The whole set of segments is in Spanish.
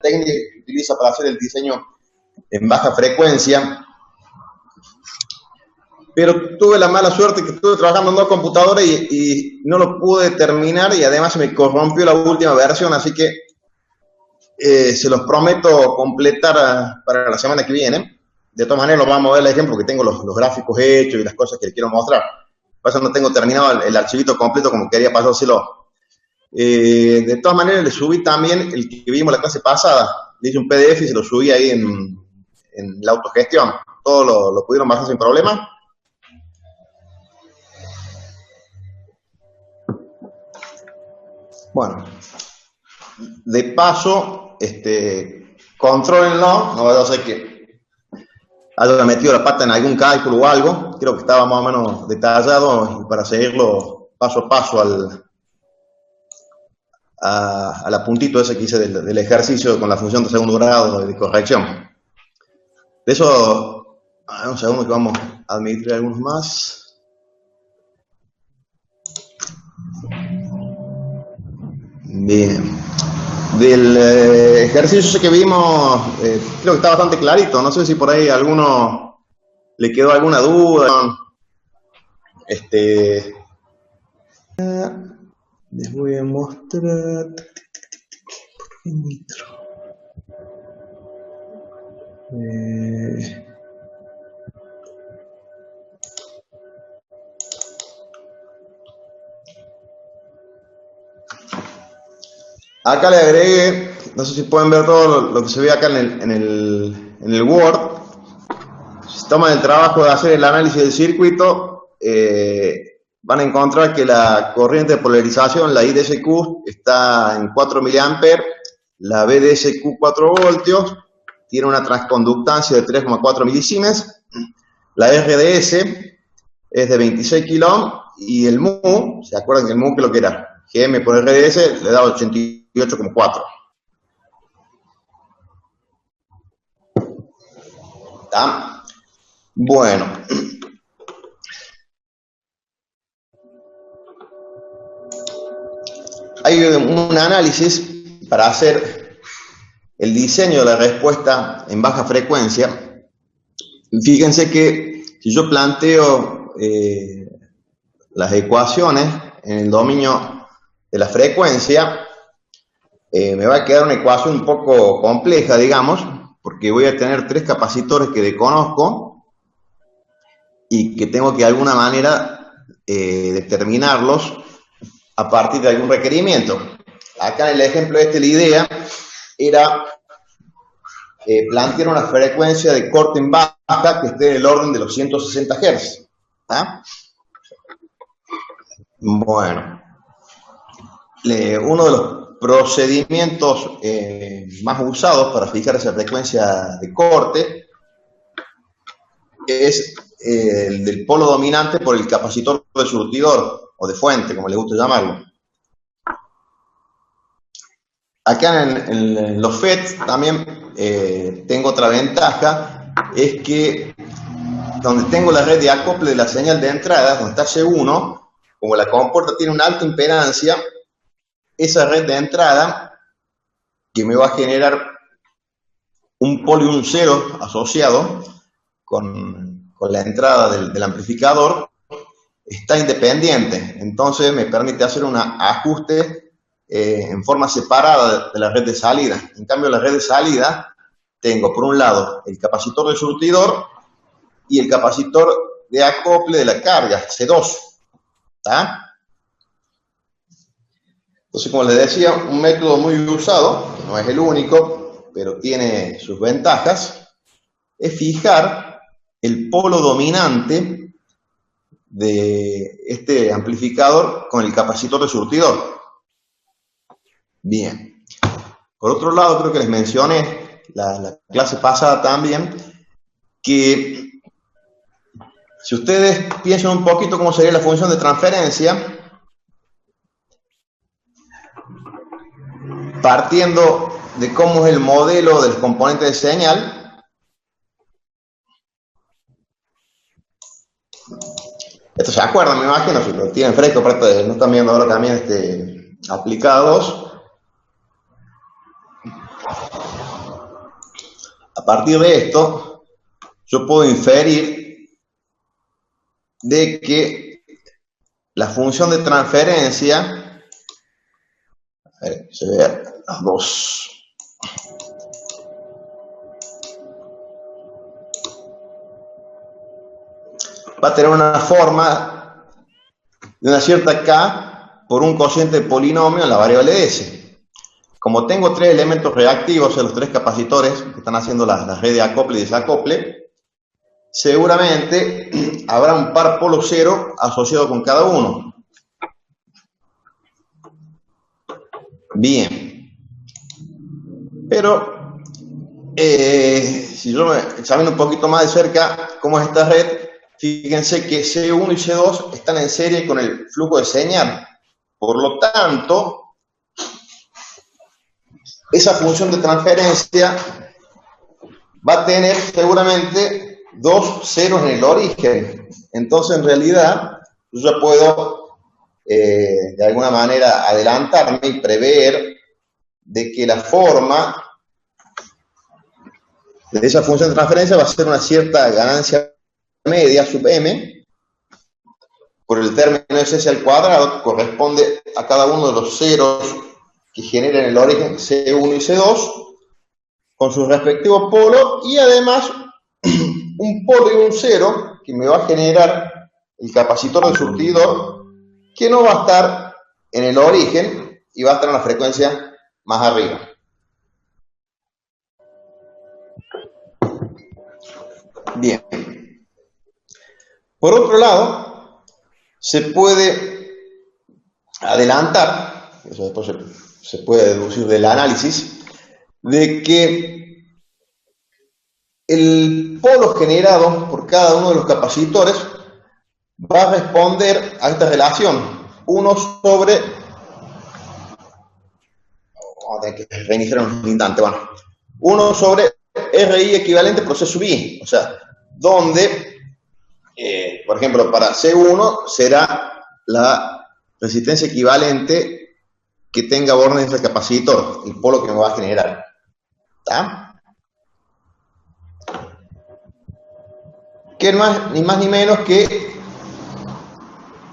técnica que utiliza para hacer el diseño en baja frecuencia, pero tuve la mala suerte que estuve trabajando en dos computadoras y no lo pude terminar, y además se me corrompió la última versión, así que se los prometo completar para la semana que viene. De todas maneras, los vamos a ver el ejemplo, que tengo los gráficos hechos y las cosas que les quiero mostrar. Por eso no tengo terminado el archivito completo como quería pasárselo. De todas maneras, le subí también el que vimos la clase pasada. Le hice un PDF y se lo subí ahí en la autogestión. Todos lo pudieron bajar sin problema. Bueno, de paso, contrólenlo, no vaya a ser que haya metido la pata en algún cálculo o algo. Creo que estaba más o menos detallado para seguirlo paso a paso al apuntito ese que hice del ejercicio con la función de segundo grado de corrección. De eso, un segundo que vamos a admitir algunos más. Bien. Del ejercicio que vimos, creo que está bastante clarito. No sé si por ahí a alguno le quedó alguna duda. Les voy a mostrar. Acá le agregué, no sé si pueden ver todo lo que se ve acá en el Word. Si toman el trabajo de hacer el análisis del circuito, van a encontrar que la corriente de polarización, la IDSQ, está en 4 mA, la VDSQ 4 voltios, tiene una transconductancia de 3,4 milisiemens, la RDS es de 26 kilo y el mu, ¿se acuerdan que el mu que lo que era? GM por RDS le da 88,4. ¿Está? Bueno. Hay un análisis para hacer el diseño de la respuesta en baja frecuencia. Fíjense que si yo planteo las ecuaciones en el dominio de la frecuencia, me va a quedar una ecuación un poco compleja, digamos, porque voy a tener 3 capacitores que desconozco y que tengo que de alguna manera determinarlos a partir de algún requerimiento. Acá en el ejemplo la idea era plantear una frecuencia de corte en baja que esté en el orden de los 160 Hz. ¿Ah? Bueno, uno de los procedimientos más usados para fijar esa frecuencia de corte es el del polo dominante por el capacitor de surtidor o de fuente, como le gusta llamarlo. Acá en los FET también tengo otra ventaja, es que donde tengo la red de acople de la señal de entrada, donde está C1, como la compuerta tiene una alta impedancia, esa red de entrada que me va a generar un polo y un cero asociado con la entrada del amplificador, está independiente. Entonces me permite hacer un ajuste en forma separada de la red de salida. En cambio, la red de salida tengo por un lado el capacitor de surtidor y el capacitor de acople de la carga, C2. ¿Está? Entonces, como les decía, un método muy usado, que no es el único, pero tiene sus ventajas, es fijar el polo dominante de este amplificador con el capacitor de surtidor. Bien. Por otro lado, creo que les mencioné la clase pasada también, que si ustedes piensan un poquito cómo sería la función de transferencia, partiendo de cómo es el modelo del componente de señal, esto se acuerdan, me imagino, si lo tienen fresco, no están viendo ahora también aplicados. partir de esto, yo puedo inferir de que la función de transferencia, a ver, se ve las dos. Va a tener una forma de una cierta k por un cociente de polinomio en la variable s. Como tengo tres elementos reactivos en los tres capacitores que están haciendo la red de acople y desacople, seguramente habrá un par polo cero asociado con cada uno. Bien. Pero, si yo me examino un poquito más de cerca cómo es esta red, fíjense que C1 y C2 están en serie con el flujo de señal. Por lo tanto, esa función de transferencia va a tener seguramente dos ceros en el origen. Entonces, en realidad, yo ya puedo, de alguna manera, adelantarme y prever de que la forma de esa función de transferencia va a ser una cierta ganancia media sub m por el término s al cuadrado, que corresponde a cada uno de los ceros que generan el origen C1 y C2 con sus respectivos polos, y además un polo y un cero que me va a generar el capacitor del surtidor, que no va a estar en el origen y va a estar en la frecuencia más arriba. Bien. Por otro lado, se puede adelantar, eso después se puede deducir del análisis, de que el polo generado por cada uno de los capacitores va a responder a esta relación, 1 sobre, vamos a tener que reiniciar un instante, bueno, 1 sobre RI equivalente por C sub I, o sea, donde, por ejemplo, para C1 será la resistencia equivalente que tenga bornes del capacitor, el polo que me va a generar. ¿Está? Que ni más ni menos que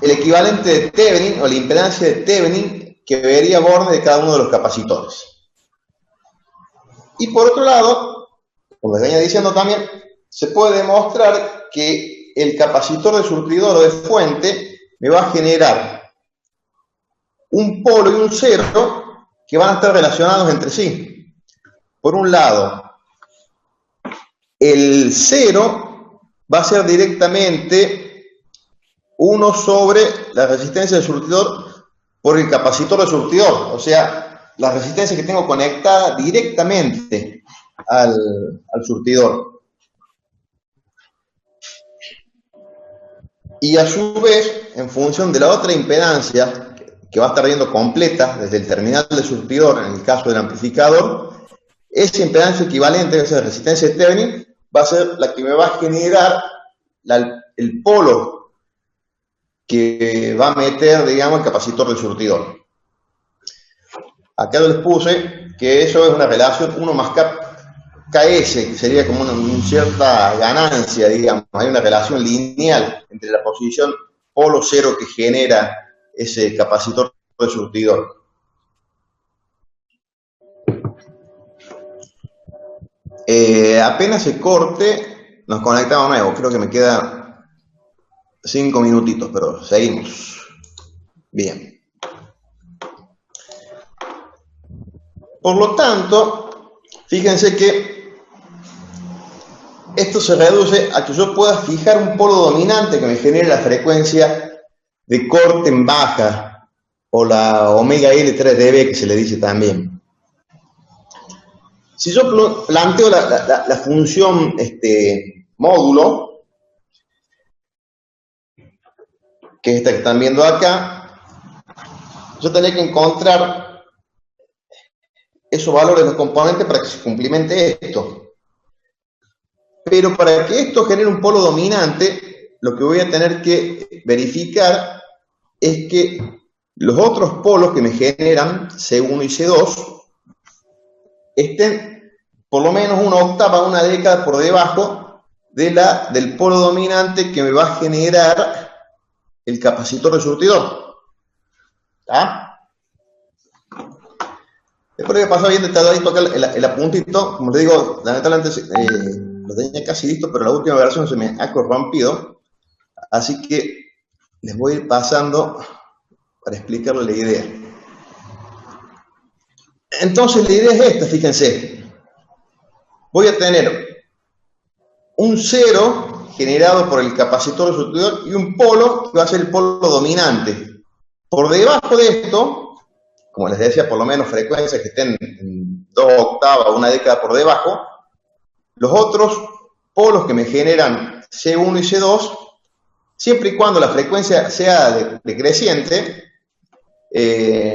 el equivalente de Thevenin, o la impedancia de Thevenin, que vería bornes de cada uno de los capacitores. Y por otro lado, como les venía diciendo también, se puede demostrar que el capacitor de surtidor o de fuente me va a generar un polo y un cero que van a estar relacionados entre sí. Por un lado, el cero va a ser directamente 1 sobre la resistencia del surtidor por el capacitor del surtidor, o sea, la resistencia que tengo conectada directamente al surtidor. Y a su vez, en función de la otra impedancia, que va a estar yendo completa desde el terminal del surtidor, en el caso del amplificador, esa impedancia equivalente, esa resistencia de Thevenin, va a ser la que me va a generar el polo que va a meter, digamos, el capacitor del surtidor. Acá les puse que eso es una relación 1 más KS, que sería como una cierta ganancia, digamos. Hay una relación lineal entre la posición polo cero que genera ese capacitor del surtidor. Apenas se corte, nos conectamos nuevo. Creo que me queda 5 minutitos, pero seguimos. Bien. Por lo tanto, fíjense que esto se reduce a que yo pueda fijar un polo dominante que me genere la frecuencia de corte en baja, o la omega L3dB, que se le dice también. Si yo planteo la función módulo, que es esta que están viendo acá, yo tendría que encontrar esos valores de los componentes para que se cumplimente esto. Pero para que esto genere un polo dominante, lo que voy a tener que verificar es que los otros polos que me generan C1 y C2 estén por lo menos una octava, una década por debajo del polo dominante que me va a generar el capacitor de surtidor. ¿Está? Después de que pasó bien detallado acá el apuntito, como les digo, lamentablemente lo tenía casi listo, pero la última versión se me ha corrompido, así que les voy a ir pasando para explicarles la idea. Entonces la idea es esta, fíjense. Voy a tener un cero generado por el capacitor de surtidor y un polo que va a ser el polo dominante. Por debajo de esto, como les decía, por lo menos frecuencias que estén en 2 octavas, una década por debajo, los otros polos que me generan C1 y C2, siempre y cuando la frecuencia sea decreciente,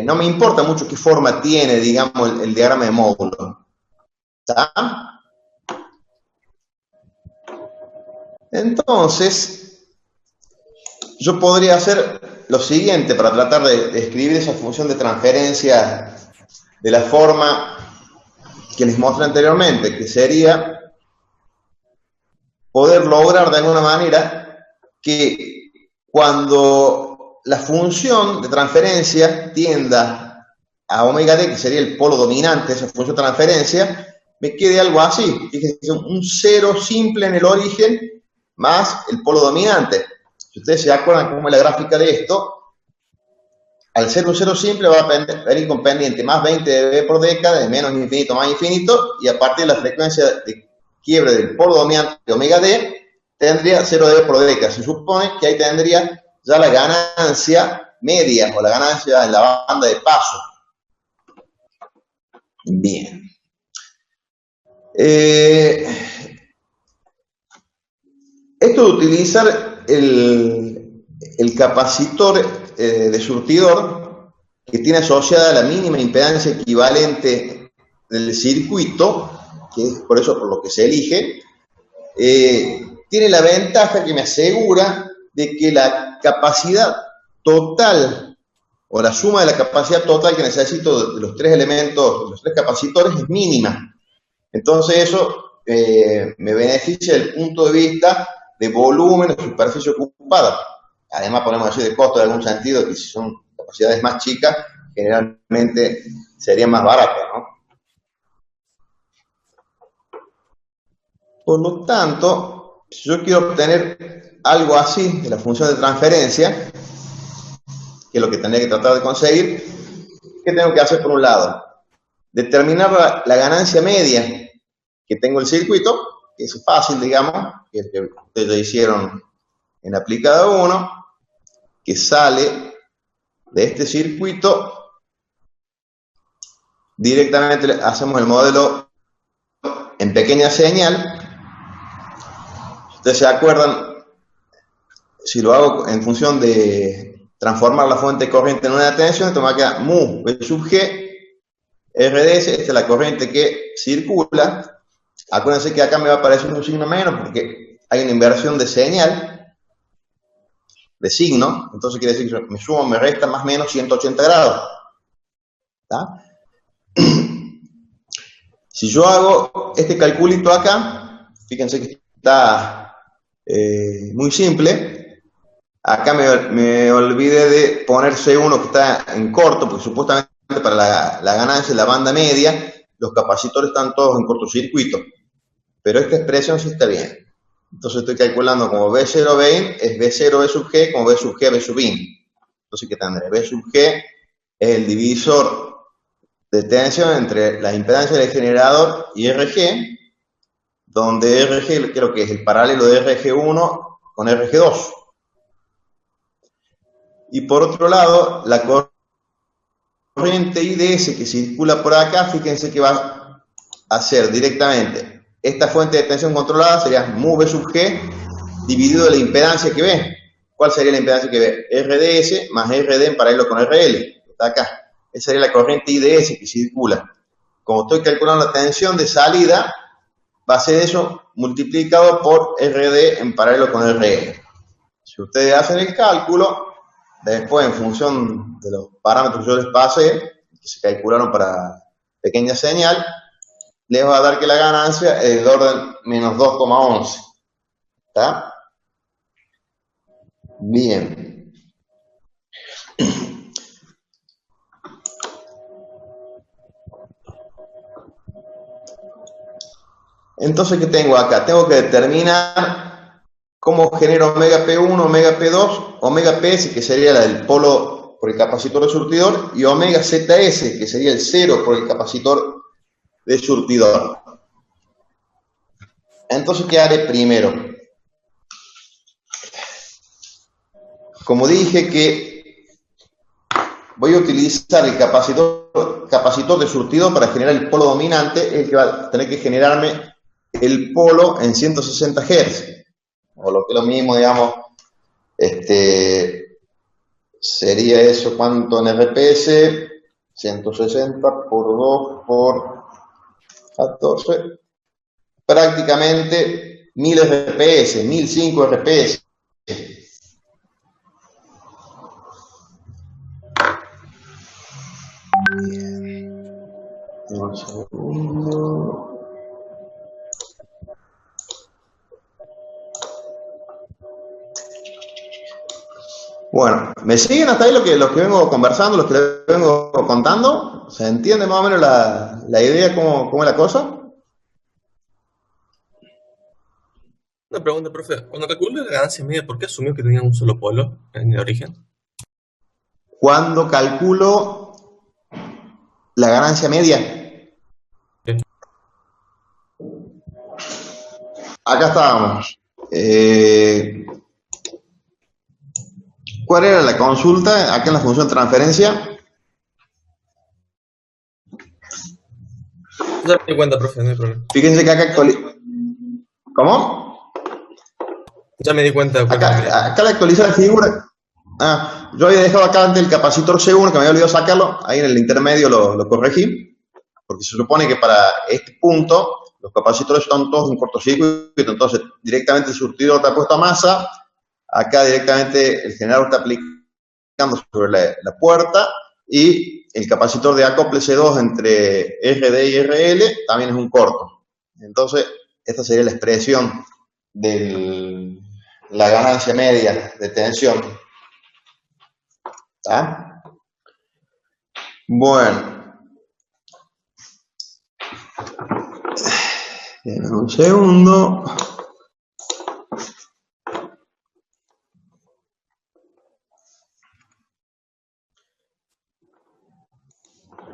no me importa mucho qué forma tiene, digamos, el diagrama de módulo. ¿Está? Entonces, yo podría hacer lo siguiente para tratar de escribir esa función de transferencia de la forma que les mostré anteriormente, que sería poder lograr de alguna manera que cuando la función de transferencia tienda a omega d, que sería el polo dominante de esa función de transferencia, me quede algo así. Fíjense, un cero simple en el origen más el polo dominante. Si ustedes se acuerdan cómo es la gráfica de esto, al ser un cero simple va a venir con pendiente más 20 dB por década, de menos infinito más infinito, y a partir de la frecuencia de quiebre del polo dominante de omega d, tendría 0 dB por década. Se supone que ahí tendría ya la ganancia media, o la ganancia en la banda de paso. Bien. Esto de utilizar el capacitor de surtidor, que tiene asociada la mínima impedancia equivalente del circuito, que es por eso por lo que se elige, tiene la ventaja que me asegura de que la capacidad total, o la suma de la capacidad total que necesito de los 3 elementos, de los 3 capacitores, es mínima. Entonces eso me beneficia desde el punto de vista de volumen o superficie ocupada. Además podemos decir de costo en algún sentido, que si son capacidades más chicas, generalmente serían más baratas, ¿no? Por lo tanto, si yo quiero obtener algo así de la función de transferencia, que es lo que tendría que tratar de conseguir, ¿qué tengo que hacer por un lado? Determinar la ganancia media que tengo el circuito, que es fácil, digamos, que es que ustedes ya hicieron en aplicada 1, que sale de este circuito. Directamente hacemos el modelo en pequeña señal. Ustedes se acuerdan, si lo hago en función de transformar la fuente de corriente en una tensión, esto me va a quedar mu V sub G RDS. Esta es la corriente que circula. Acuérdense que acá me va a aparecer un signo menos porque hay una inversión de señal, de signo. Entonces quiere decir que me sumo, me resta más o menos 180 grados. ¿Está? Si yo hago este calculito acá, fíjense que está muy simple. Acá me olvidé de poner C1 que está en corto, porque supuestamente para la ganancia de la banda media, los capacitores están todos en cortocircuito. Pero esta expresión sí está bien. Entonces estoy calculando como V0 V es V0 V sub G como V sub G V sub in. Entonces, ¿qué tendré? V sub G es el divisor de tensión entre la impedancia del generador y RG, donde RG creo que es el paralelo de RG1 con RG2. Y por otro lado, la corriente IDS que circula por acá, fíjense que va a ser directamente esta fuente de tensión controlada, sería mu V sub G dividido de la impedancia que ve. ¿Cuál sería la impedancia que ve? RDS más RD en paralelo con RL, que está acá. Esa sería la corriente IDS que circula. Como estoy calculando la tensión de salida, va a ser eso multiplicado por RD en paralelo con RL. Si ustedes hacen el cálculo, después en función de los parámetros que yo les pasé, que se calcularon para pequeña señal, les va a dar que la ganancia es del orden menos 2,11. ¿Está? Bien. Entonces, ¿qué tengo acá? Tengo que determinar cómo genero omega P1, omega P2, omega PS, que sería la del polo por el capacitor de surtidor, y omega ZS, que sería el cero por el capacitor de surtidor. Entonces, ¿qué haré primero? Como dije que voy a utilizar el capacitor de surtidor para generar el polo dominante, es el que va a tener que generarme el polo en 160 Hz, o lo que es lo mismo, digamos, sería eso, ¿cuánto en RPS? 160 por 2 por 14, prácticamente 1000 RPS, 1005 RPS. Un segundo. Bueno, ¿me siguen hasta ahí los que vengo conversando, los que les vengo contando? ¿Se entiende más o menos la idea, cómo es la cosa? Una pregunta, profe. Cuando calculó la ganancia media, ¿por qué asumió que tenía un solo polo en el origen? Cuando calculo la ganancia media, Sí. acá estábamos. ¿Cuál era la consulta? Acá en la función transferencia. Ya me di cuenta, profe, no hay problema. Fíjense que acá... ¿Cómo? Ya me di cuenta. Acá le actualicé la figura. Ah, yo había dejado acá antes el capacitor C1, que me había olvidado sacarlo. Ahí en el intermedio lo corregí. Porque se supone que para este punto los capacitores están todos en cortocircuito. Entonces, directamente el surtidor está puesto a masa. Acá directamente el generador está aplicando sobre la puerta. Y el capacitor de acople C2 entre RD y RL también es un corto. Entonces, esta sería la expresión de la ganancia media de tensión. ¿Está? Bueno. Un segundo.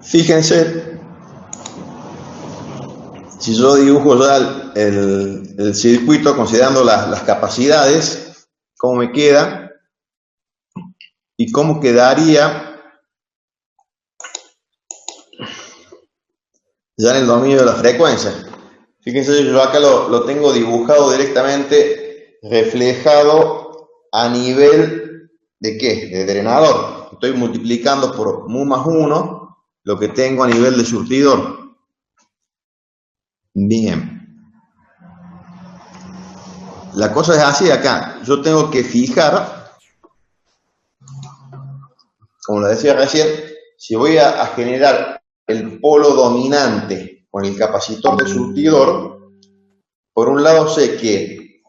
Fíjense, si yo dibujo ya el circuito considerando las capacidades, cómo me queda y cómo quedaría ya en el dominio de la frecuencia. Fíjense, yo acá lo tengo dibujado directamente reflejado a nivel de ¿qué? De drenador. Estoy multiplicando por mu más 1 lo que tengo a nivel de surtidor. Bien. La cosa es así acá. Yo tengo que fijar, como lo decía recién, si voy a generar el polo dominante con el capacitor de surtidor, por un lado sé que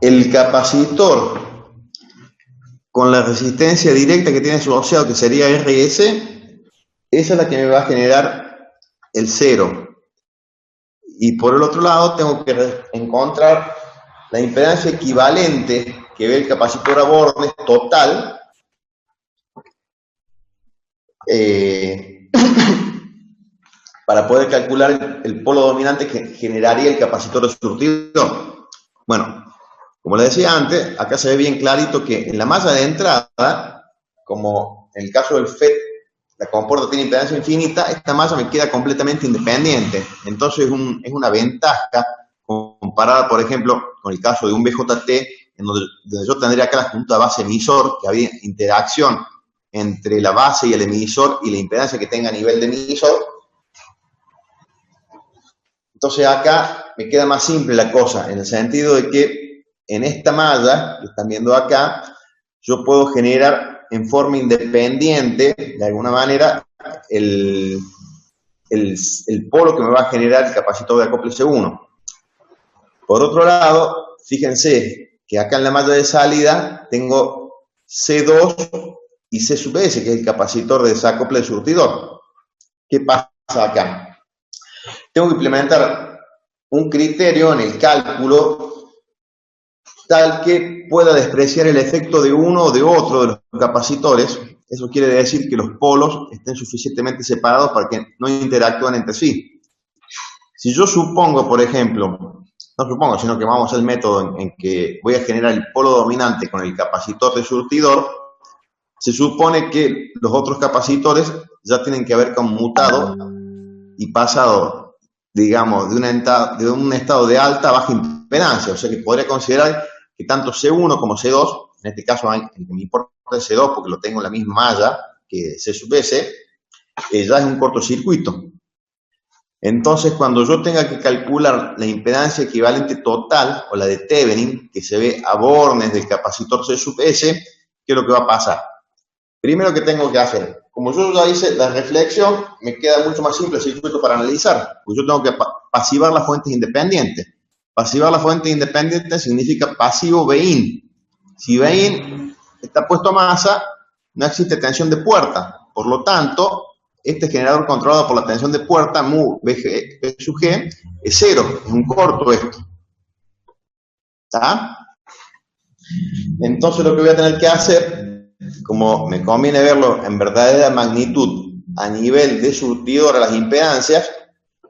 el capacitor con la resistencia directa que tiene asociado, que sería RS, esa es la que me va a generar el cero. Y por el otro lado tengo que encontrar la impedancia equivalente que ve el capacitor a bornes total para poder calcular el polo dominante que generaría el capacitor de surtidor. Bueno, como les decía antes, acá se ve bien clarito que en la malla de entrada, como en el caso del FET, la compuerta tiene impedancia infinita, esta malla me queda completamente independiente. Entonces es una ventaja comparada, por ejemplo, con el caso de un BJT, en donde yo tendría acá la junta base emisor, que había interacción entre la base y el emisor y la impedancia que tenga a nivel de emisor. Entonces acá me queda más simple la cosa, en el sentido de que en esta malla, que están viendo acá, yo puedo generar en forma independiente, de alguna manera, el, el polo que me va a generar el capacitor de acople C1. Por otro lado, fíjense que acá en la malla de salida tengo C2 y C sub S, que es el capacitor de desacople del surtidor. ¿Qué pasa acá? Tengo que implementar un criterio en el cálculo tal que pueda despreciar el efecto de uno o de otro de los capacitores. Eso quiere decir que los polos estén suficientemente separados para que no interactúen entre sí. Si yo supongo, por ejemplo, no supongo, sino que vamos al método en que voy a generar el polo dominante con el capacitor de surtidor, se supone que los otros capacitores ya tienen que haber conmutado y pasado, digamos, de un estado de alta a baja impedancia. O sea que podría considerar que tanto C1 como C2, en este caso el que me importa es C2 porque lo tengo en la misma malla que C sub S, ya es un cortocircuito. Entonces, cuando yo tenga que calcular la impedancia equivalente total, o la de Thevenin, que se ve a bornes del capacitor C sub S, ¿qué es lo que va a pasar? Primero que tengo que hacer, como yo ya hice la reflexión, me queda mucho más simple el circuito para analizar, pues yo tengo que pasivar las fuentes independientes. Pasivar las fuentes independientes significa pasivo Bin. Si Bin está puesto a masa, no existe tensión de puerta. Por lo tanto, este generador controlado por la tensión de puerta, mu B sub G, es cero, es un corto esto. ¿Está? Entonces lo que voy a tener que hacer, como me conviene verlo en verdadera magnitud a nivel de surtidor a las impedancias,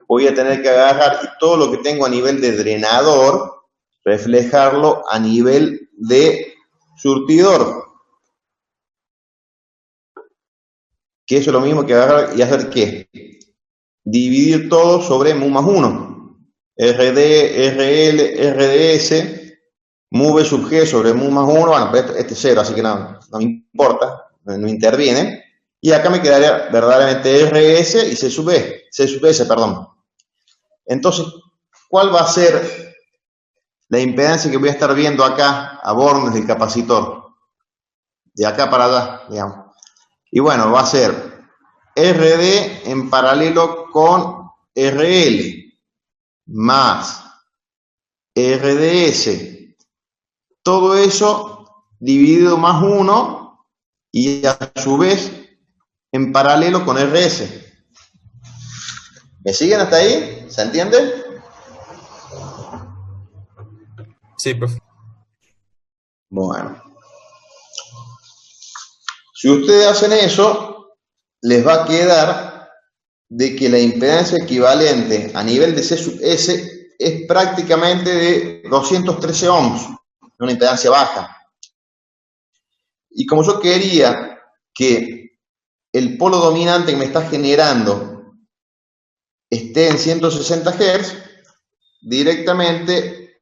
voy a tener que agarrar todo lo que tengo a nivel de drenador, reflejarlo a nivel de surtidor. Que eso es lo mismo que agarrar y hacer ¿qué? Dividir todo sobre mu más 1. RD, RL, RDS, mu B sub G sobre mu más 1. Bueno, pues este es 0, así que no me importa, no interviene. Y acá me quedaría verdaderamente RS y C sub S, perdón. Entonces, ¿cuál va a ser la impedancia que voy a estar viendo acá a bornes del capacitor? De acá para allá, digamos. Y bueno, va a ser RD en paralelo con RL más RDS. Todo eso dividido más 1 y a su vez en paralelo con RS. ¿Me siguen hasta ahí? ¿Se entiende? Sí, profe. Bueno. Si ustedes hacen eso, les va a quedar de que la impedancia equivalente a nivel de C sub S es prácticamente de 213 ohms, una impedancia baja. Y como yo quería que el polo dominante que me está generando esté en 160 Hz, directamente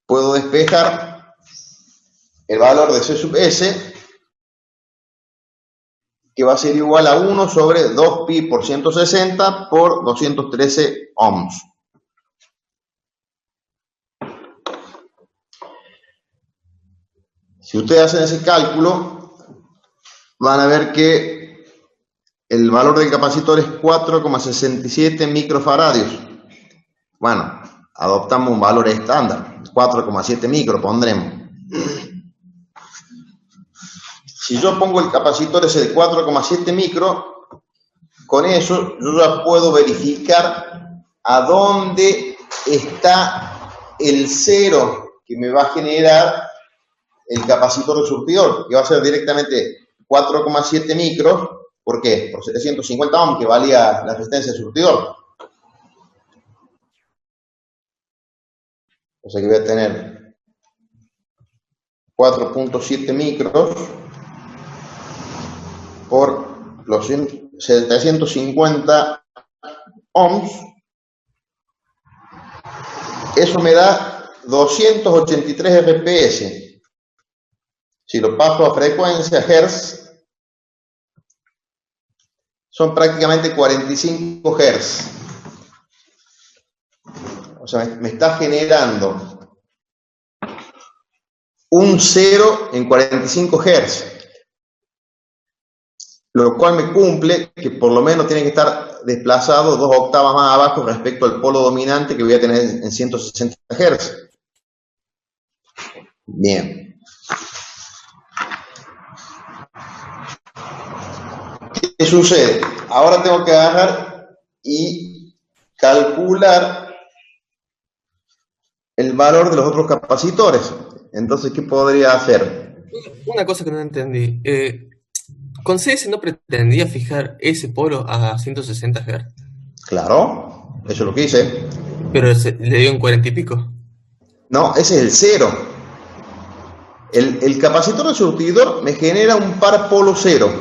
puedo despejar el valor de C sub S, que va a ser igual a 1 sobre 2pi por 160 por 213 ohms. Si ustedes hacen ese cálculo, van a ver que el valor del capacitor es 4,67 microfaradios. Bueno, adoptamos un valor estándar, 4,7 micro pondremos. Si yo pongo el capacitor ese de 4,7 micro, con eso yo ya puedo verificar a dónde está el cero que me va a generar el capacitor de surtidor, que va a ser directamente 4,7 micros. ¿Por qué? Por 750 ohms, que valía la resistencia de surtidor. O sea que voy a tener 4,7 micros por los 750 ohms. Eso me da 283 RPS. Si lo paso a frecuencia, Hz, son prácticamente 45 Hz. O sea, me está generando un 0 en 45 Hz. lo cual me cumple que por lo menos tiene que estar desplazado 2 octavas más abajo respecto al polo dominante que voy a tener en 160 Hz. Bien. ¿Qué sucede? Ahora tengo que agarrar y calcular el valor de los otros capacitores. Entonces, ¿qué podría hacer? Una cosa que no entendí. Con CS no pretendía fijar ese polo a 160 Hz, Claro, eso es lo que hice. pero le dio un 40 y pico. No, ese es el cero. El capacitor de surtidor me genera un par polo cero,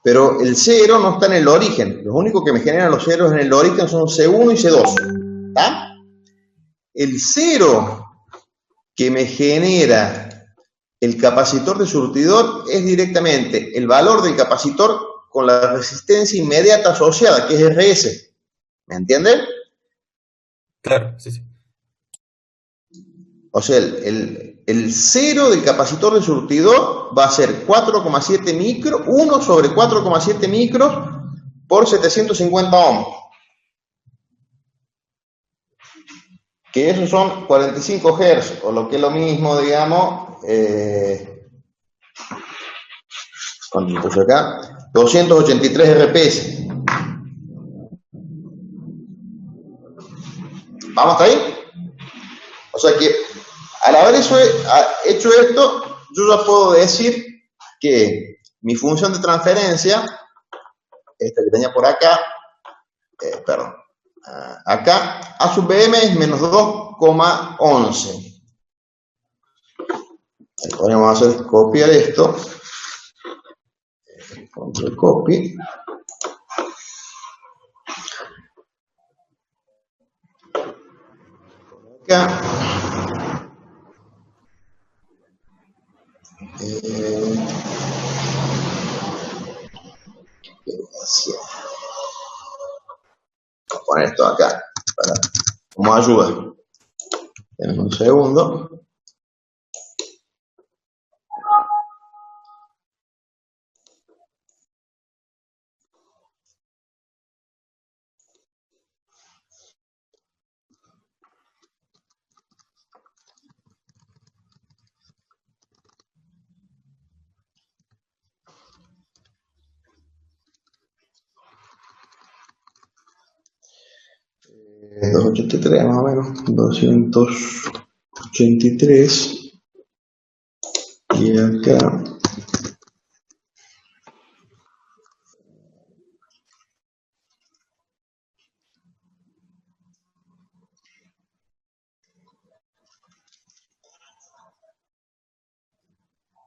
pero el cero no está en el origen. Los únicos que me generan los ceros en el origen son C1 y C2. ¿Está? El cero que me genera el capacitor de surtidor es directamente el valor del capacitor con la resistencia inmediata asociada, que es RS. ¿Me entienden? Claro, sí, sí. O sea, el cero del capacitor de surtidor va a ser 4,7 micros, 1 sobre 4,7 micros por 750 ohms. Que esos son 45 Hz, o lo que es lo mismo, digamos, ¿cuánto puse acá? 283 RPS. ¿Vamos hasta ahí? O sea que al haber hecho esto, yo ya puedo decir que mi función de transferencia, esta que tenía por acá, perdón, acá, A sub BM es menos 2,11. Podríamos hacer copiar esto. Control copy. Acá. Voy a poner esto acá como ayuda. Tenemos un segundo. Eh, 283 más o menos, 283 y acá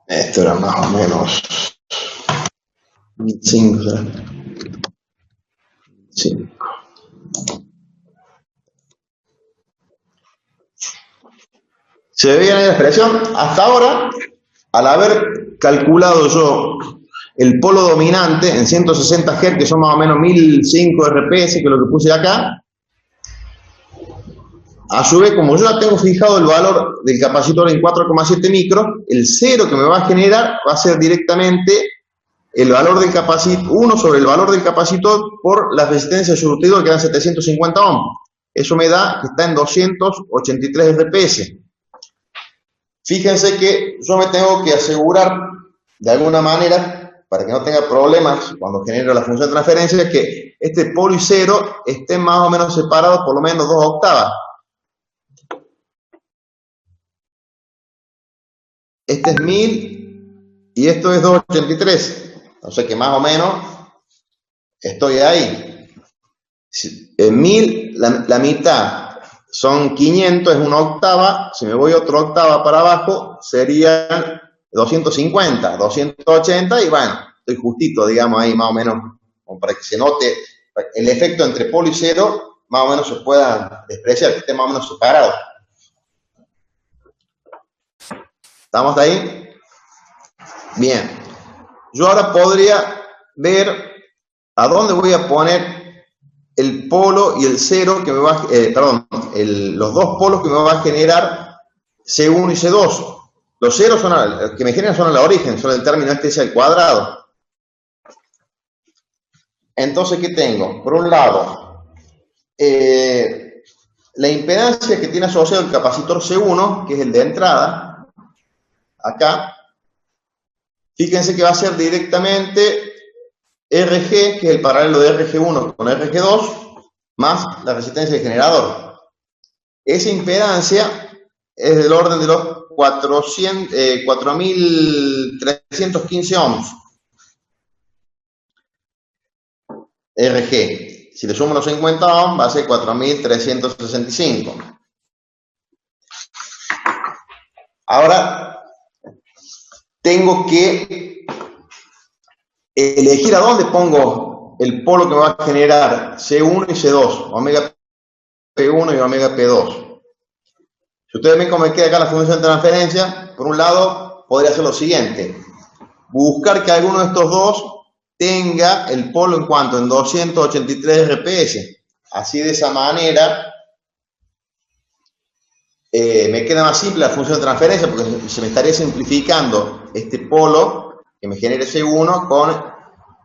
esto era más o menos 5, ¿sabes? 5. ¿Se ve bien ahí la expresión? Hasta ahora, al haber calculado yo el polo dominante en 160 Hz, que son más o menos 1005 RPS, que es lo que puse acá, a su vez, como yo ya tengo fijado el valor del capacitor en 4,7 micros, el cero que me va a generar va a ser directamente el valor del capacitor, 1 sobre el valor del capacitor por la resistencia de surtidor, que eran 750 ohms. Eso me da que está en 283 RPS. Fíjense que yo me tengo que asegurar, de alguna manera, para que no tenga problemas cuando genero la función de transferencia, que este polo y cero estén más o menos separados por lo menos 2 octavas. Este es 1000 y esto es 283. O sea que más o menos estoy ahí. En 1000, la mitad son 500, es una octava. Si me voy otra octava para abajo, serían 250, 280 y bueno, estoy justito, digamos, ahí más o menos, como para que se note el efecto entre polo y cero, más o menos se pueda despreciar, que esté más o menos separado. ¿Estamos ahí? Bien. Yo ahora podría ver a dónde voy a poner el polo y el cero que me va a, los dos polos que me va a generar C1 y C2. Los ceros son que me generan son al origen, son el término este es el cuadrado. Entonces, ¿qué tengo? Por un lado, la impedancia que tiene asociado el capacitor C1, que es el de entrada, acá, fíjense que va a ser directamente RG, que es el paralelo de RG1 con RG2, más la resistencia del generador. Esa impedancia es del orden de los 4.315 ohms. RG. Si le sumo los 50 ohms, va a ser 4.365. Ahora, tengo que elegir a dónde pongo el polo que me va a generar C1 y C2, omega P1 y omega P2. Si ustedes ven cómo me queda acá la función de transferencia, por un lado, podría hacer lo siguiente. Buscar que alguno de estos dos tenga el polo en cuanto en 283 RPS. Así de esa manera me queda más simple la función de transferencia porque se me estaría simplificando este polo que me genere C1 con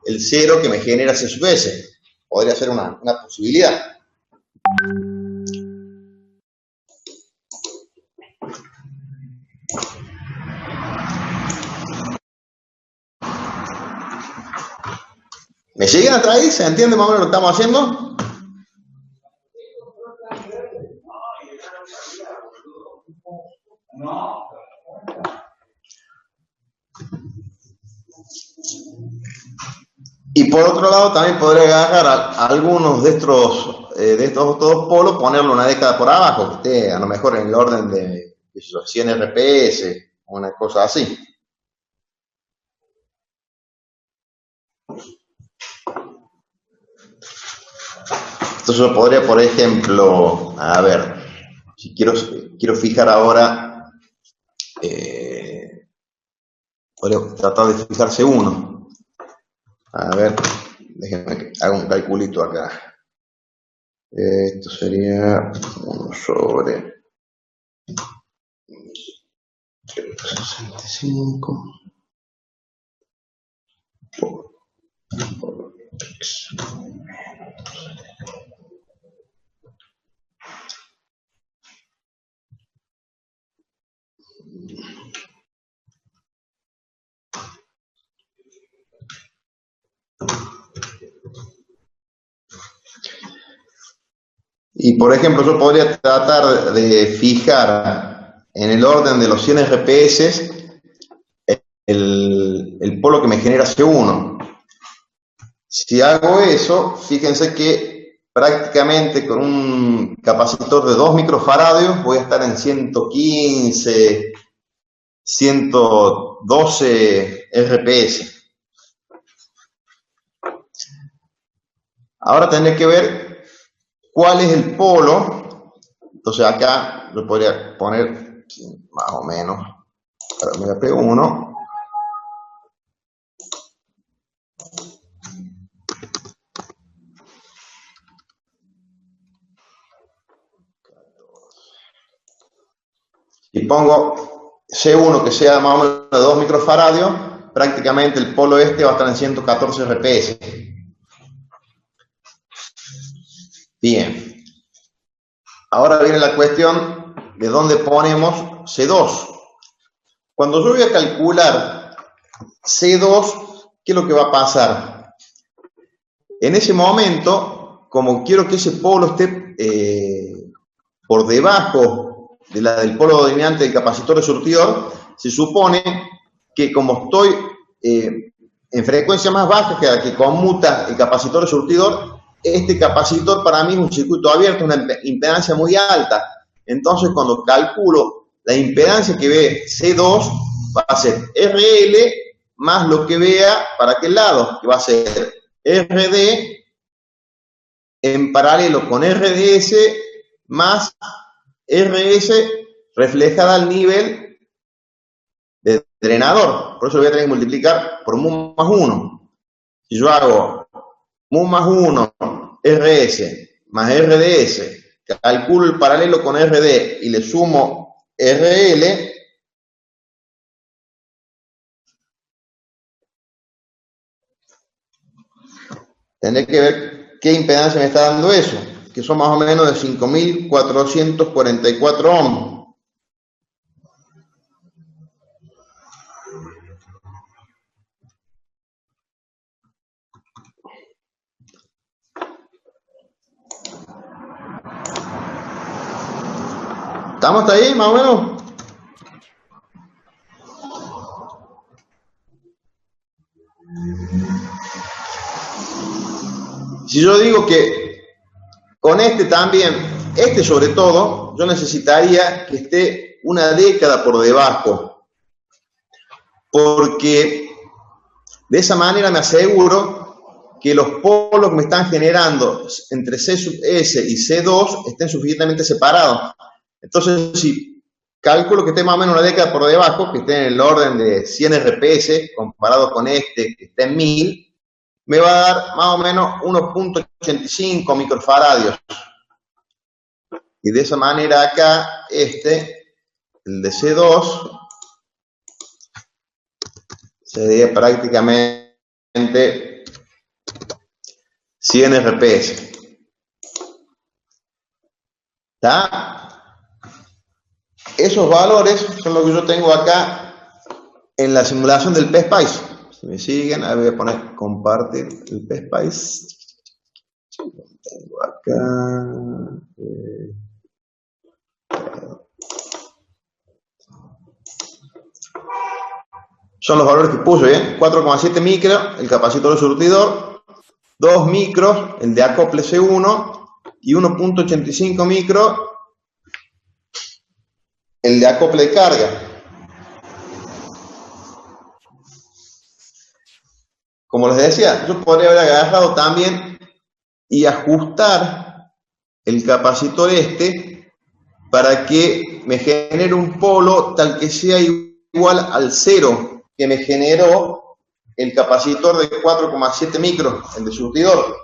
el 0 que me genera C sub S. Podría ser una posibilidad. ¿Me siguen hasta ahí? ¿Se entiende más o menos lo que estamos haciendo? Y por otro lado, también podría agarrar algunos de estos dos polos, ponerlo una década por abajo, que esté a lo mejor en el orden de 100 RPS, una cosa así. Entonces yo podría, por ejemplo, a ver, si quiero fijar ahora, podría tratar de fijarse uno. A ver, déjenme que haga un calculito acá. Esto sería 1 sobre 65 por x. Y por ejemplo, yo podría tratar de fijar en el orden de los 100 RPS el polo que me genera C1. Si hago eso, fíjense que prácticamente con un capacitor de 2 microfaradios voy a estar en 115, 112 RPS. Ahora tendré que ver cuál es el polo. Entonces acá lo podría poner más o menos para omega P1. Y pongo C1 que sea más o menos de 2 microfaradios, prácticamente el polo este va a estar en 114 RPS. Bien. Ahora viene la cuestión de dónde ponemos C2. Cuando yo voy a calcular C2, ¿qué es lo que va a pasar? En ese momento, como quiero que ese polo esté por debajo del polo dominante del capacitor de surtidor, se supone que como estoy en frecuencia más baja que la que conmuta el capacitor de surtidor, este capacitor para mí es un circuito abierto, una impedancia muy alta. Entonces, cuando calculo la impedancia que ve C2, va a ser RL más lo que vea para aquel lado, que va a ser RD en paralelo con RDS más RS reflejada al nivel de drenador. Por eso lo voy a tener que multiplicar por mu más 1. Si yo hago mu más 1 RS más RDS, calculo el paralelo con RD y le sumo RL, Tendré que ver qué impedancia me está dando eso, que son más o menos de 5.444 ohms. ¿Estamos hasta ahí, más o menos? Si yo digo que con este también, este sobre todo, yo necesitaría que esté una década por debajo, porque de esa manera me aseguro que los polos que me están generando entre C sub S y C2 estén suficientemente separados. Entonces, si calculo que esté más o menos una década por debajo, que esté en el orden de 100 RPS, comparado con este que está en 1000, me va a dar más o menos 1.85 microfaradios. Y de esa manera acá, el de C2, sería prácticamente 100 RPS. ¿Está? Esos valores son los que yo tengo acá en la simulación del PSPICE. Si me siguen, ahí voy a poner compartir el PSPICE. Tengo acá. Son los valores que puse, ¿bien? 4,7 micros, el capacitor de surtidor, 2 micros, el de acople C1, y 1.85 micros, el de acople de carga. Como les decía, yo podría haber agarrado también y ajustar el capacitor para que me genere un polo tal que sea igual al 0 que me generó el capacitor de 4,7 micros, el de surtidor.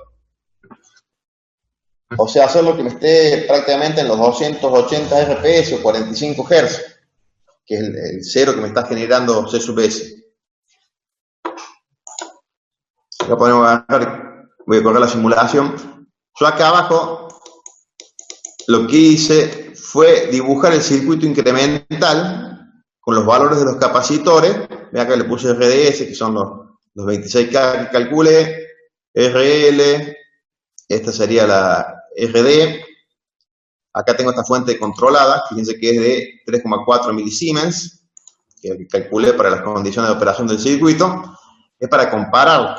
O sea, hacerlo que me esté prácticamente en los 280 RPS o 45 Hz, que es el 0 que me está generando C sub S. Acá podemos agarrar, voy a correr la simulación. Yo acá abajo lo que hice fue dibujar el circuito incremental con los valores de los capacitores. Vean acá le puse RDS, que son los 26K que calculé, RL, esta sería la RD. Acá tengo esta fuente controlada, fíjense que es de 3,4 milisiemens, que calculé para las condiciones de operación del circuito. Es para comparar.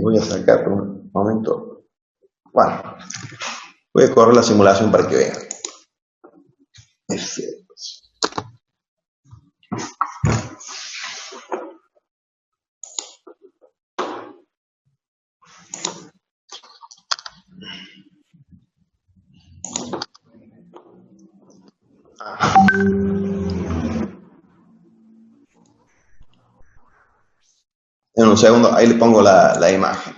Voy a sacar por un momento. Bueno, voy a correr la simulación para que vean. Efectos. En un segundo, ahí le pongo la imagen.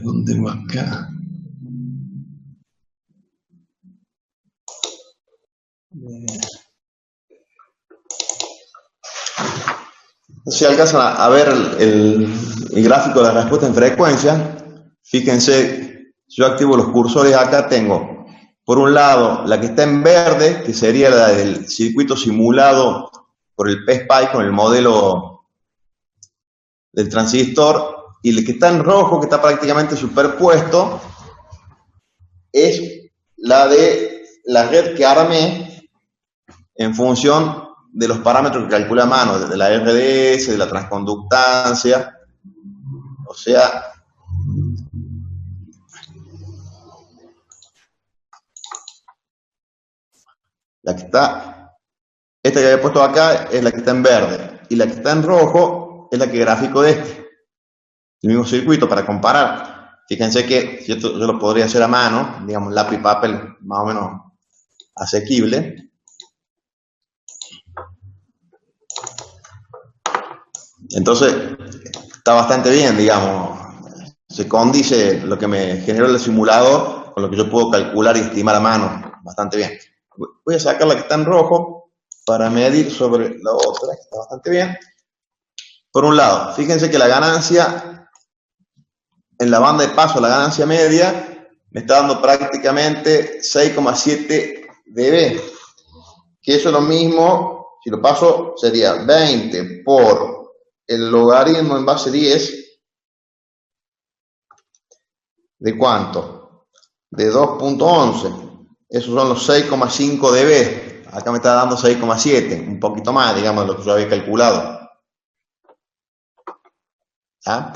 ¿Dónde va acá? Si alcanzan a ver el gráfico de la respuesta en frecuencia, fíjense, yo activo los cursores acá, tengo por un lado la que está en verde, que sería la del circuito simulado por el PSPICE con el modelo del transistor, y el que está en rojo, que está prácticamente superpuesto, es la de la red que armé en función de los parámetros que calcula a mano, de la RDS, de la transconductancia. O sea, la que está Esta que había puesto acá es la que está en verde, y la que está en rojo es la que grafico de este, el mismo circuito para comparar. Fíjense que yo lo podría hacer a mano, digamos lápiz y papel más o menos asequible. Entonces, está bastante bien, digamos, se condice lo que me generó el simulador con lo que yo puedo calcular y estimar a mano, bastante bien. Voy a sacar la que está en rojo para medir sobre la otra, que está bastante bien. Por un lado, fíjense que la ganancia en la banda de paso, la ganancia media, me está dando prácticamente 6,7 dB, que eso es lo mismo, si lo paso sería 20 por el logaritmo en base 10, ¿de cuánto? De 2.11, esos son los 6,5 dB, acá me está dando 6,7, un poquito más, digamos, de lo que yo había calculado. ¿Ah?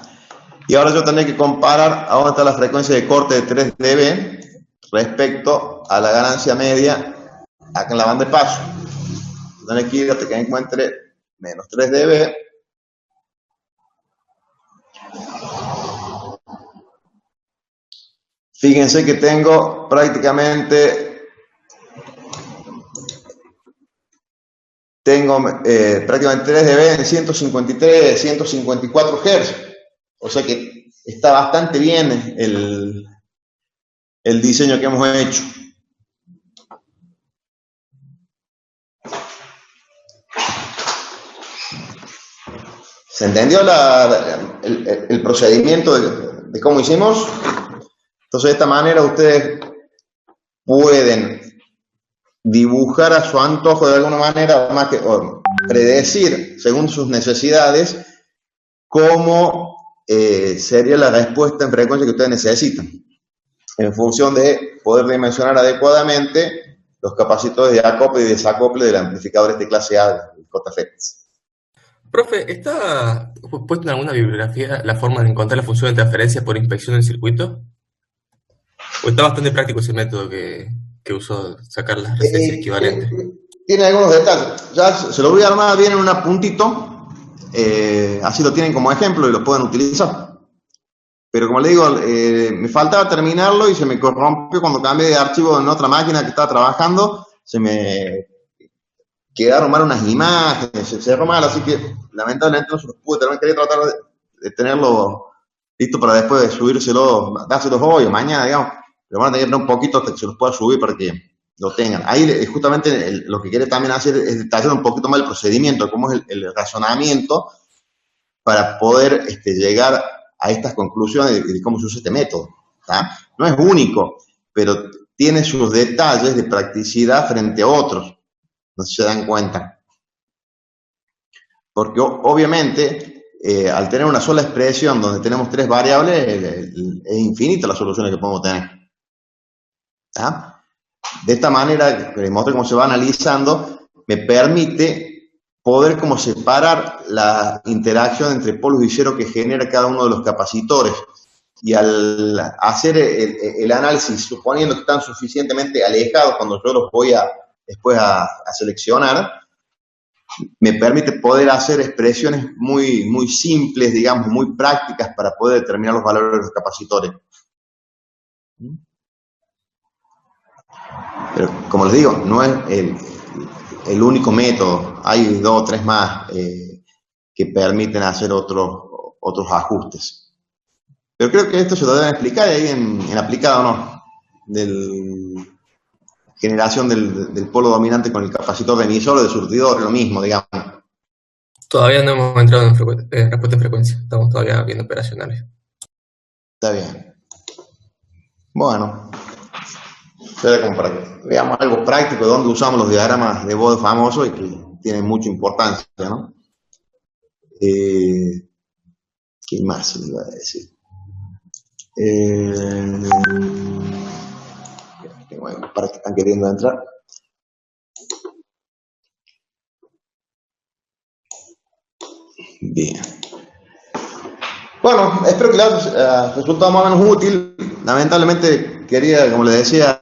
Y ahora yo tendré que comparar a dónde está la frecuencia de corte de 3 dB respecto a la ganancia media acá en la banda de paso. Tendré que ir hasta que encuentre menos 3 dB. Fíjense que tengo prácticamente prácticamente 3 dB en 153, 154 Hz. O sea que está bastante bien el diseño que hemos hecho. ¿Se entendió el procedimiento de cómo hicimos? Entonces, de esta manera ustedes pueden dibujar a su antojo de alguna manera, más que predecir según sus necesidades cómo sería la respuesta en frecuencia que ustedes necesitan, en función de poder dimensionar adecuadamente los capacitores de acople y desacople del amplificador este clase A, el JFET. Profe, ¿está puesto en alguna bibliografía la forma de encontrar la función de transferencia por inspección del circuito? ¿O está bastante práctico ese método que usó, sacar las resistencias equivalentes? Tiene algunos detalles. Ya se lo voy a armar bien en un puntito, así lo tienen como ejemplo y lo pueden utilizar. Pero como le digo, me faltaba terminarlo y se me corrompió cuando cambié de archivo en otra máquina que estaba trabajando, se me quedaron mal unas imágenes, se cerró mal, así que lamentablemente no se los pude tener. Quería tratar de tenerlo listo para después de subírselo, dárselos hoy o mañana, digamos. Pero van a tener un poquito hasta que se los pueda subir para que lo tengan. Ahí justamente lo que quiere también hacer es detallar un poquito más el procedimiento, cómo es el razonamiento para poder llegar a estas conclusiones de cómo se usa este método. ¿Tá? No es único, pero tiene sus detalles de practicidad frente a otros. No sé si se dan cuenta. Porque obviamente, al tener una sola expresión donde tenemos tres variables, es infinita las soluciones que podemos tener. ¿Ah? De esta manera, que les muestro cómo se va analizando, me permite poder como separar la interacción entre polos y cero que genera cada uno de los capacitores. Y al hacer el análisis, suponiendo que están suficientemente alejados cuando yo los voy después a seleccionar, me permite poder hacer expresiones muy, muy simples, digamos, muy prácticas para poder determinar los valores de los capacitores. Pero, como les digo, no es el único método. Hay 2 o 3 más que permiten hacer otros ajustes. Pero creo que esto se lo deben explicar ahí en aplicado, ¿no? Generación del polo dominante con el capacitor de emisor o de surtidor, lo mismo, digamos. Todavía no hemos entrado en respuesta en frecuencia, estamos todavía viendo operacionales. Está bien. Bueno, era como para que veamos algo práctico de dónde usamos los diagramas de Bode famosos y que tienen mucha importancia, ¿no? ¿Qué más les iba a decir? Para que están queriendo entrar. Bien. Bueno, espero que les haya resultado más o menos útil. Lamentablemente quería, como les decía,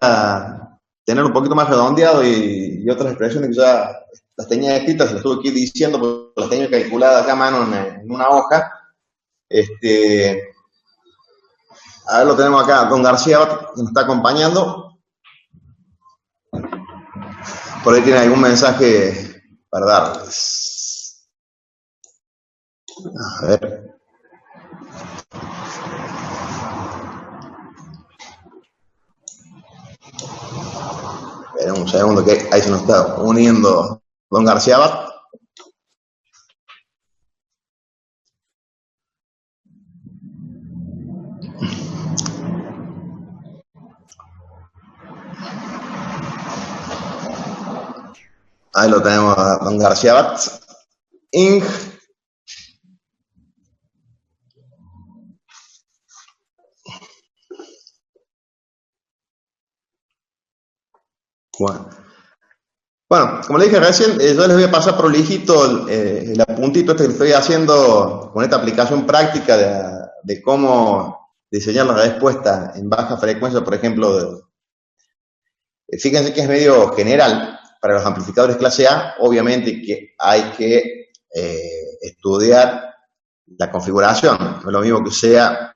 tener un poquito más redondeado y otras expresiones que ya las tenía escritas, se las tuve que ir diciendo, porque las tenía calculadas acá a mano en una hoja. A ver, lo tenemos acá, don García, que nos está acompañando. Por ahí tiene algún mensaje para darles. A ver. Esperen un segundo, que ahí se nos está uniendo don García Abad. Ahí lo tenemos a don García Abad. Ing. Bueno, como le dije recién, yo les voy a pasar prolijito el apuntito que estoy haciendo con esta aplicación práctica de cómo diseñar la respuesta en baja frecuencia, por ejemplo. Fíjense que es medio general para los amplificadores clase A, obviamente que hay que estudiar la configuración, no es lo mismo que sea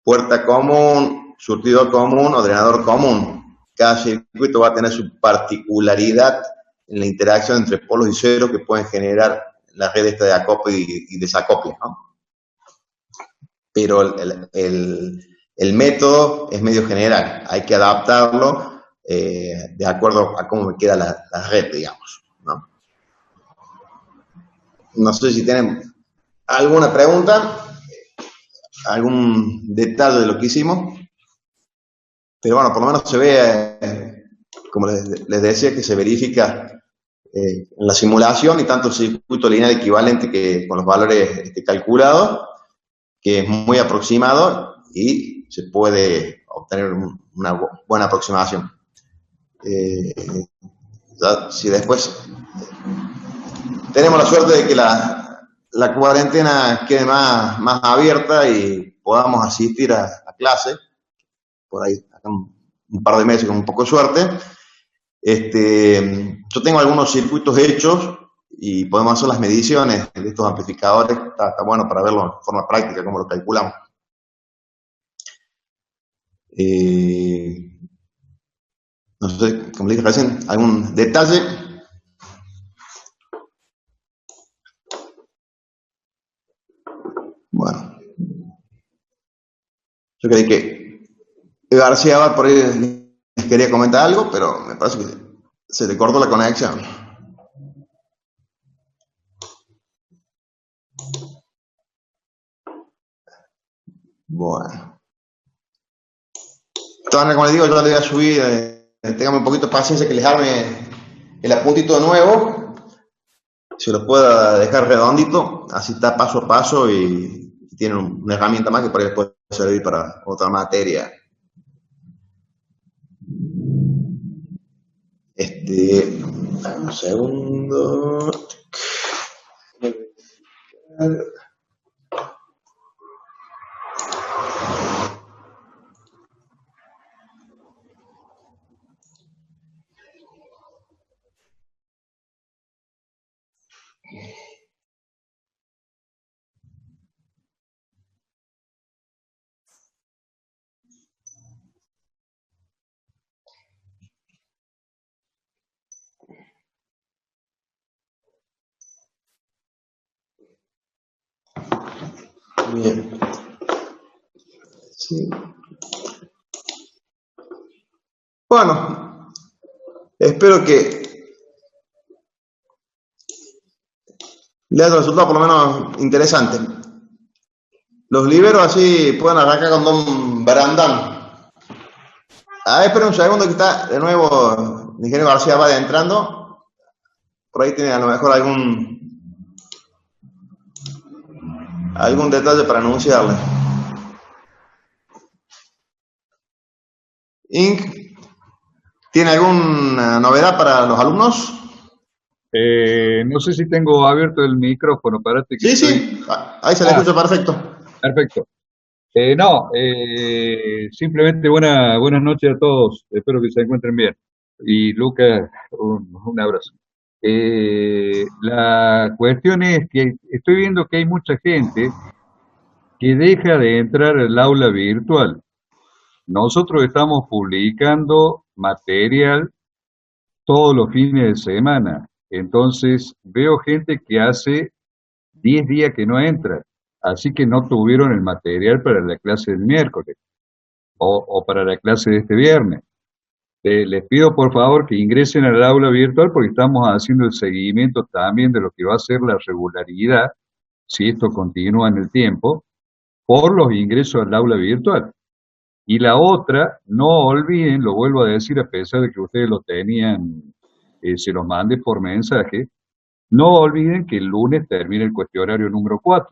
puerta común, surtidor común o drenador común. Cada circuito va a tener su particularidad en la interacción entre polos y ceros que pueden generar la red esta de acople y desacople, ¿no? Pero el método es medio general, hay que adaptarlo de acuerdo a cómo me queda la red, digamos, ¿no? No sé si tienen alguna pregunta, algún detalle de lo que hicimos. Pero bueno, por lo menos se ve, como les decía, que se verifica en la simulación y tanto el circuito lineal equivalente que con los valores calculados, que es muy aproximado y se puede obtener una buena aproximación. Si después tenemos la suerte de que la cuarentena quede más abierta y podamos asistir a clase, por ahí un par de meses con un poco de suerte. Yo tengo algunos circuitos hechos y podemos hacer las mediciones de estos amplificadores. Está bueno para verlo en forma práctica, cómo lo calculamos. No sé, como le dije recién, algún detalle. Bueno, yo creí que García va por ahí, les quería comentar algo, pero me parece que se le cortó la conexión. Bueno. Entonces, como les digo, yo le voy a subir, ténganme un poquito de paciencia que les arme el apuntito de nuevo, se lo pueda dejar redondito, así está paso a paso y tienen una herramienta más que por ahí les puede servir para otra materia. Un segundo. Bien. Sí. Bueno, espero que le haya resultado por lo menos interesante. Los liberos así pueden arrancar con Don Barandán. A ver, espera un segundo que está de nuevo el ingeniero García va entrando. Por ahí tiene a lo mejor algún detalle para anunciarle. Inc. ¿Tiene alguna novedad para los alumnos? No sé si tengo abierto el micrófono, parate que Sí, ahí se le escucha perfecto. Perfecto. Simplemente buenas noches a todos. Espero que se encuentren bien. Y Lucas, un abrazo. La cuestión es que estoy viendo que hay mucha gente que deja de entrar al aula virtual. Nosotros estamos publicando material todos los fines de semana. Entonces veo gente que hace 10 días que no entra, así que no tuvieron el material para la clase del miércoles o para la clase de este viernes. Les pido por favor que ingresen al aula virtual porque estamos haciendo el seguimiento también de lo que va a ser la regularidad, si esto continúa en el tiempo, por los ingresos al aula virtual. Y la otra, no olviden, lo vuelvo a decir a pesar de que ustedes lo tenían, se los mande por mensaje, no olviden que el lunes termina el cuestionario número 4.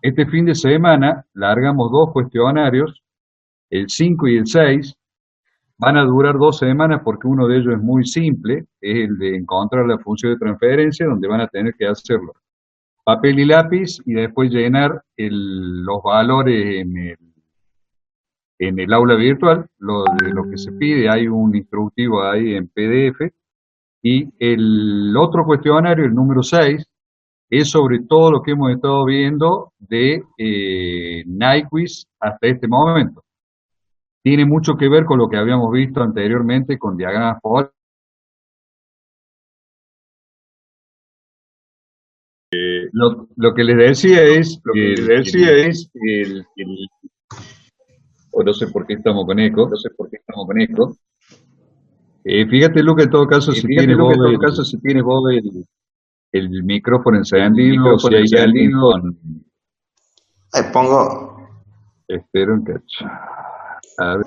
Este fin de semana largamos 2 cuestionarios, el 5 y el 6, van a durar 2 semanas porque uno de ellos es muy simple, es el de encontrar la función de transferencia, donde van a tener que hacerlo papel y lápiz y después llenar los valores en el aula virtual, de lo que se pide, hay un instructivo ahí en PDF, y el otro cuestionario, el número 6, es sobre todo lo que hemos estado viendo de NyQuiz hasta este momento. Tiene mucho que ver con lo que habíamos visto anteriormente con diagramas polares. Lo que les decía es, o no sé por qué estamos con eco, fíjate, Luca, en todo caso, si tienes vos el micrófono encendido, si hay alguien con... Ahí pongo. Espera un cacho. A ver.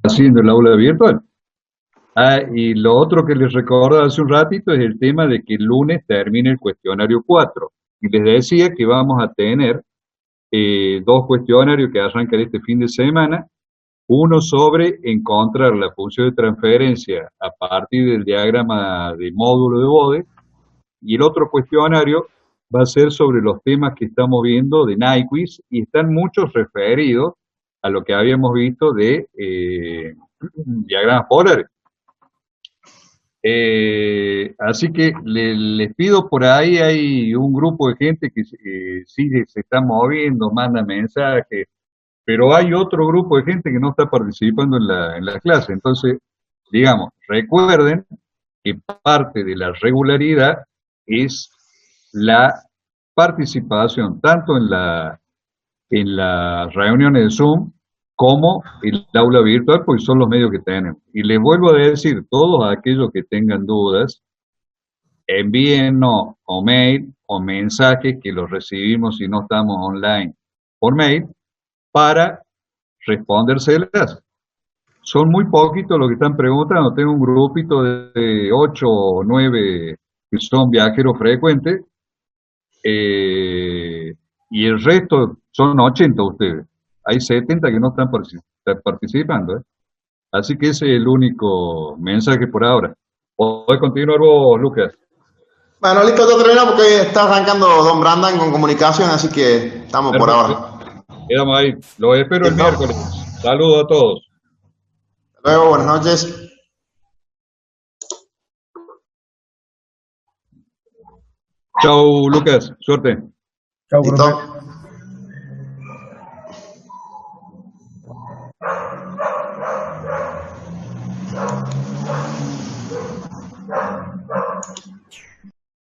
Haciendo el aula virtual. Y lo otro que les recordaba hace un ratito es el tema de que el lunes termina el cuestionario 4. Y les decía que vamos a tener 2 cuestionarios que arrancan este fin de semana. Uno sobre encontrar la función de transferencia a partir del diagrama de módulo de Bode. Y el otro cuestionario va a ser sobre los temas que estamos viendo de NyQuiz y están muchos referidos a lo que habíamos visto de diagramas polares. Así que les pido, por ahí hay un grupo de gente que sí se está moviendo, manda mensajes, pero hay otro grupo de gente que no está participando en la clase. Entonces, digamos, recuerden que parte de la regularidad es la participación tanto en las reuniones de Zoom como el aula virtual, porque son los medios que tenemos. Y les vuelvo a decir, todos aquellos que tengan dudas, envíennos o mail o mensajes que los recibimos si no estamos online por mail para respondérselas. Son muy poquitos los que están preguntando, tengo un grupito de 8 o 9 que son viajeros frecuentes, y el resto son 80 ustedes. Hay 70 que no están participando, ¿eh? Así que ese es el único mensaje por ahora. ¿Podés continuar vos, Lucas? Bueno, listo, ya terminó porque está arrancando Don Brandan con comunicación, así que estamos por ahora. Quedamos ahí. Los espero el miércoles. Saludos a todos. Hasta luego, buenas noches. Chau, Lucas. Suerte. Chau, Listo. profe.